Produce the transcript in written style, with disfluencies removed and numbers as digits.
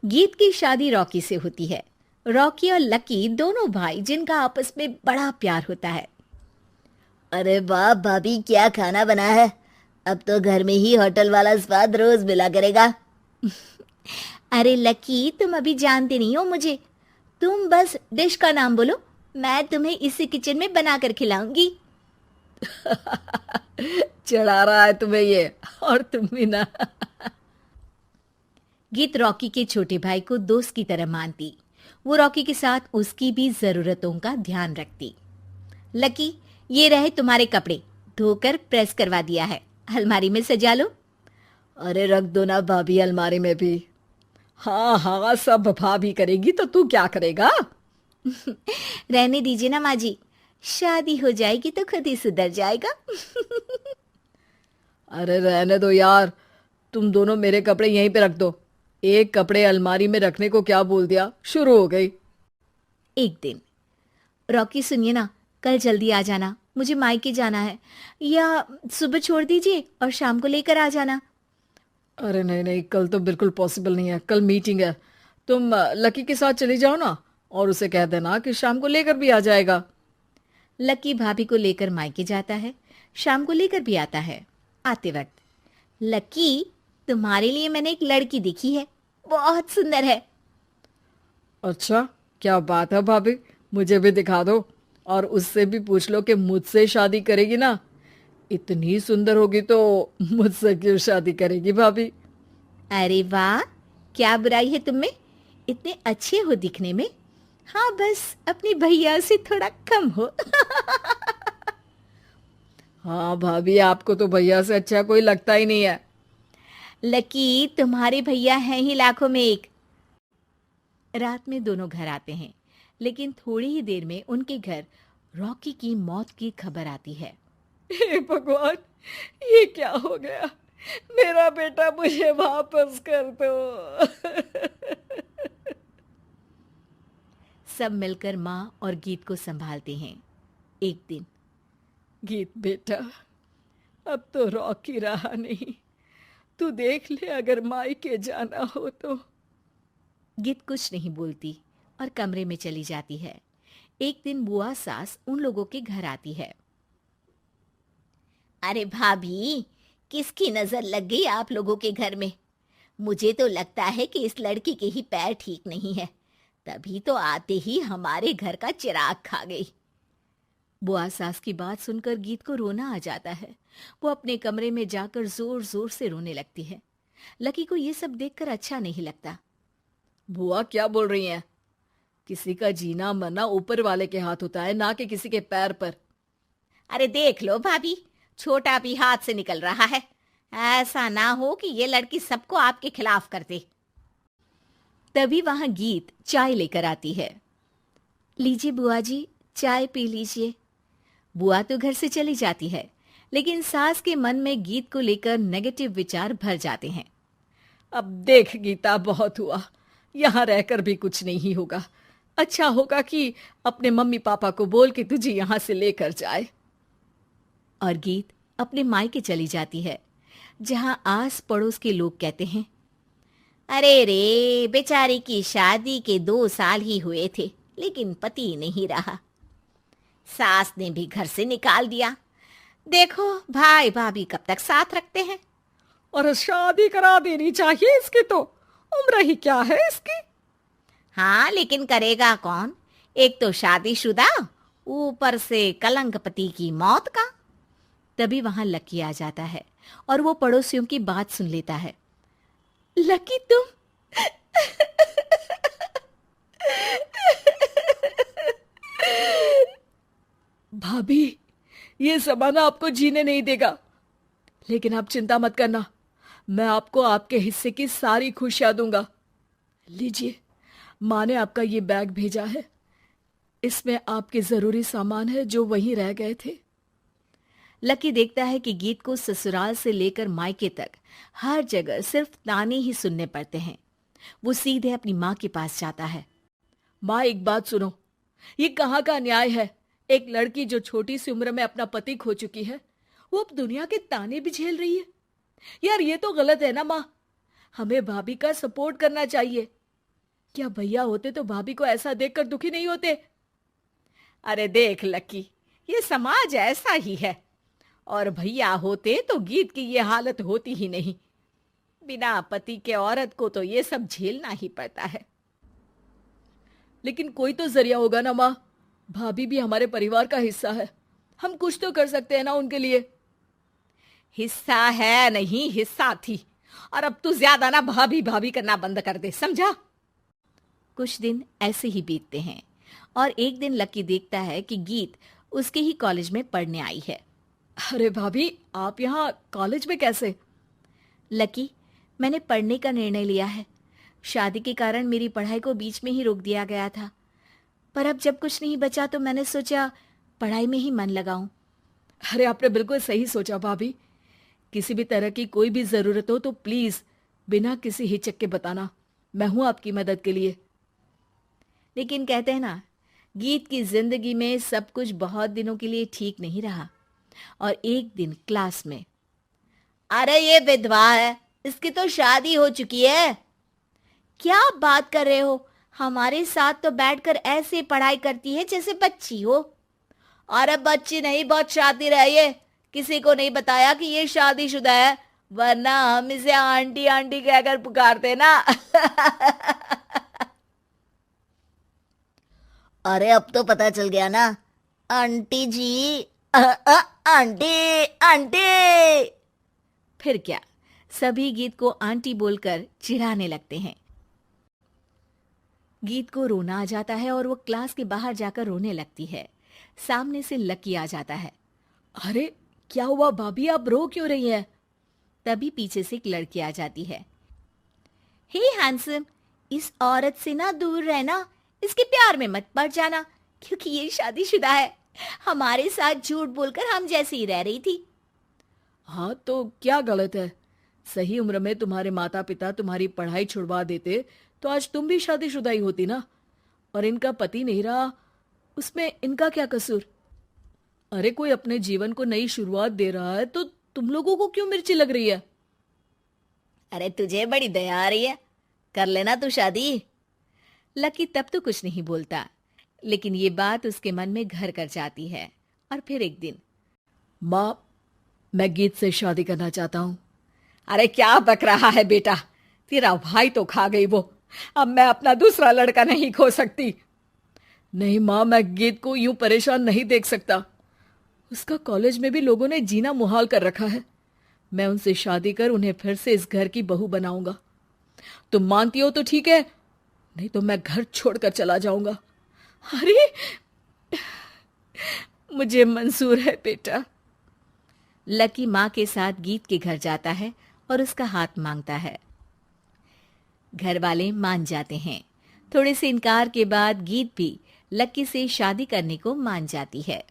गीत की शादी रॉकी से होती है। रॉकी और लकी दोनों भाई जिनका आपस में बड़ा प्यार होता है। अरे वाह भाभी, क्या खाना बना है। अब तो घर में ही होटल वाला स्वाद रोज मिला करेगा। अरे लकी, तुम अभी जानते नहीं हो मुझे। तुम बस डिश का नाम बोलो, मैं तुम्हें इसी किचन में बना कर खिलाऊंगी। चढ़ा रहा है तुम्हें ये, और तुम भी ना। गीत रॉकी के छोटे भाई को दोस्त की तरह मानती। वो रॉकी के साथ उसकी भी जरूरतों का ध्यान रखती। लकी, ये रहे तुम्हारे कपड़े, धोकर प्रेस करवा दिया है, अलमारी में सजा लो। अरे रख दो ना भाभी अलमारी में भी। हाँ हाँ, सब भाभी करेगी तो तू क्या करेगा। रहने दीजिए ना माँ जी, शादी हो जाएगी तो खुद ही सुधर जाएगा। अरे रहने दो यार, तुम दोनों मेरे कपड़े यहीं पे रख दो। एक कपड़े अलमारी में रखने को क्या बोल दिया, शुरू हो गई। एक दिन, रॉकी सुनिए ना, कल जल्दी आ जाना, मुझे मायके जाना है, या सुबह छोड़ दीजिए और शाम को लेकर आ जाना। अरे नहीं नहीं, कल तो बिल्कुल पॉसिबल नहीं है, कल मीटिंग है। तुम लकी के साथ चली जाओ ना, और उसे कह देना कि शाम को लेकर भी आ जाएगा। लकी भाभी को लेकर मायके जाता है, शाम को लेकर भी आता है। आते वक्त, लकी, तुम्हारे लिए मैंने एक लड़की देखी है, बहुत सुंदर है। अच्छा, क्या बात है भाभी, मुझे भी दिखा दो। और उससे भी पूछ लो कि मुझसे शादी करेगी ना। इतनी सुंदर होगी तो मुझसे क्यों शादी करेगी भाभी। अरे वाह, क्या बुराई है तुम में, इतने अच्छे हो दिखने में। हाँ, बस अपनी भैया से थोड़ा कम हो। हाँ भाभी, आपको तो भैया से अच्छा कोई लगता ही नहीं है। लकी, तुम्हारे भैया हैं ही लाखों में एक। रात में दोनों घर आते हैं, लेकिन थोड़ी ही देर में उनके घर रॉकी की मौत की खबर आती है। हे भगवान, ये क्या हो गया। मेरा बेटा मुझे वापस कर दो। सब मिलकर माँ और गीत को संभालते हैं। एक दिन, गीत बेटा, अब तो रॉकी रहा नहीं, तू देख ले अगर मायके जाना हो तो। गीत कुछ नहीं बोलती और कमरे में चली जाती है। एक दिन बुआ सास उन लोगों के घर आती है। अरे भाभी, किसकी नजर लग गई आप लोगों के घर में। मुझे तो लगता है कि इस लड़की के ही पैर ठीक नहीं है, तभी तो आते ही हमारे घर का चिराग खा गई। बुआ सास की बात सुनकर गीत को रोना आ जाता है। वो अपने कमरे में जाकर जोर जोर से रोने लगती है। लकी को ये सब देखकर अच्छा नहीं लगता। बुआ क्या बोल रही हैं? किसी का जीना मरना ऊपर वाले के हाथ होता है, ना कि किसी के पैर पर। अरे देख लो भाभी, छोटा भी हाथ से निकल रहा है। ऐसा ना हो कि ये लड़की सबको आपके खिलाफ कर दे। तभी वहां गीत चाय लेकर आती है। लीजिए बुआ जी, चाय पी लीजिए। बुआ तो घर से चली जाती है, लेकिन सास के मन में गीत को लेकर नेगेटिव विचार भर जाते हैं। अब देख गीता, बहुत हुआ, यहाँ रहकर भी कुछ नहीं होगा। अच्छा होगा कि अपने मम्मी पापा को बोल के तुझे यहाँ से लेकर जाए। और गीत अपने मायके चली जाती है, जहां आस पड़ोस के लोग कहते हैं, अरे रे, बेचारी की शादी के 2 साल ही हुए थे, लेकिन पति नहीं रहा। सास ने भी घर से निकाल दिया। देखो भाई भाभी कब तक साथ रखते हैं। और शादी करा देनी चाहिए इसकी, तो उम्र ही क्या है इसकी। हाँ, लेकिन करेगा कौन। एक तो शादीशुदा, ऊपर से कलंक पति की मौत का। तभी वहां लकी आ जाता है और वो पड़ोसियों की बात सुन लेता है। लकी, तुम भाभी, ये जमाना आपको जीने नहीं देगा, लेकिन आप चिंता मत करना, मैं आपको आपके हिस्से की सारी खुशियां दूंगा। लीजिए, माँ ने आपका ये बैग भेजा है, इसमें आपके जरूरी सामान है जो वहीं रह गए थे। लकी देखता है कि गीत को ससुराल से लेकर मायके तक हर जगह सिर्फ ताने ही सुनने पड़ते हैं। वो सीधे अपनी माँ के पास जाता है। माँ, एक बात सुनो, ये कहाँ का न्याय है। एक लड़की जो छोटी सी उम्र में अपना पति खो चुकी है, वो अब दुनिया के ताने भी झेल रही है। यार, ये तो गलत है ना माँ। हमें भाभी का सपोर्ट करना चाहिए। क्या भैया होते तो भाभी को ऐसा देखकर दुखी नहीं होते? अरे देख लकी, ये समाज ऐसा ही है, और भैया होते तो गीत की ये हालत होती ही नहीं। बिना पति के औरत को तो ये सब झेलना ही पड़ता है। लेकिन कोई तो जरिया होगा ना माँ, भाभी भी हमारे परिवार का हिस्सा है, हम कुछ तो कर सकते हैं ना उनके लिए। हिस्सा है नहीं, हिस्सा थी, और अब तू ज्यादा ना भाभी भाभी करना बंद कर दे, समझा? कुछ दिन ऐसे ही बीतते हैं और एक दिन लकी देखता है कि गीत उसके ही कॉलेज में पढ़ने आई है। अरे भाभी, आप यहाँ कॉलेज में कैसे? लकी, मैंने पढ़ने का निर्णय लिया है। शादी के कारण मेरी पढ़ाई को बीच में ही रोक दिया गया था, पर अब जब कुछ नहीं बचा तो मैंने सोचा पढ़ाई में ही मन लगाऊं। अरे आपने बिल्कुल सही सोचा भाभी। किसी भी तरह की कोई भी जरूरत हो तो प्लीज बिना किसी हिचक के बताना, मैं हूं आपकी मदद के लिए। लेकिन कहते हैं ना, गीत की जिंदगी में सब कुछ बहुत दिनों के लिए ठीक नहीं रहा और एक दिन क्लास में, अरे ये विधवा है, इसकी तो शादी हो चुकी है। क्या बात कर रहे हो? हमारे साथ तो बैठकर ऐसे पढ़ाई करती है जैसे बच्ची हो। अरे बच्ची नहीं, बहुत शातिर है ये, किसी को नहीं बताया कि ये शादीशुदा है, वरना हम इसे आंटी आंटी कहकर पुकारते ना। अरे अब तो पता चल गया ना, आंटी जी, आंटी आंटी। फिर क्या, सभी गीत को आंटी बोलकर चिढ़ाने लगते हैं। गीत को रोना आ जाता है और वो क्लास के बाहर जाकर रोने लगती है। सामने से लकी आ जाता है। अरे क्या हुआ भाभी, आप रो क्यों रही हैं? तभी पीछे से एक लड़की आ जाती है। हे हैंडसम, इस औरत से ना दूर रहना, इसके प्यार में मत पड़ जाना, क्योंकि ये शादीशुदा है। हमारे साथ झूठ बोलकर हम जैसी ही रह रही थी। हाँ तो क्या गलत है? सही उम्र में तुम्हारे माता पिता तुम्हारी पढ़ाई छुड़वा देते तो आज तुम भी शादीशुदा ही होती ना, और इनका पति नहीं रहा, उसमें इनका क्या कसूर? अरे कोई अपने जीवन को नई शुरुआत दे रहा है तो तुम लोगों को क्यों मिर्ची लग रही है? अरे तुझे बड़ी दया आ रही है, कर लेना तू शादी। लकी तब तो कुछ नहीं बोलता, लेकिन ये बात उसके मन में घर कर जाती है। और फिर एक दिन, माँ, मैं गीत से शादी करना चाहता हूँ। अरे क्या बक रहा है बेटा, तेरा भाई तो खा गई वो, अब मैं अपना दूसरा लड़का नहीं खो सकती। नहीं माँ, मैं गीत को यूं परेशान नहीं देख सकता। उसका कॉलेज में भी लोगों ने जीना मुहाल कर रखा है। मैं उनसे शादी कर उन्हें फिर से इस घर की बहू बनाऊंगा। तुम मानती हो तो ठीक है, नहीं तो मैं घर छोड़कर चला जाऊंगा। अरे मुझे मंजूर है बेटा। लकी माँ के साथ गीत के घर जाता है और उसका हाथ मांगता है। घर वाले मान जाते हैं। थोड़े से इनकार के बाद गीत भी लकी से शादी करने को मान जाती है।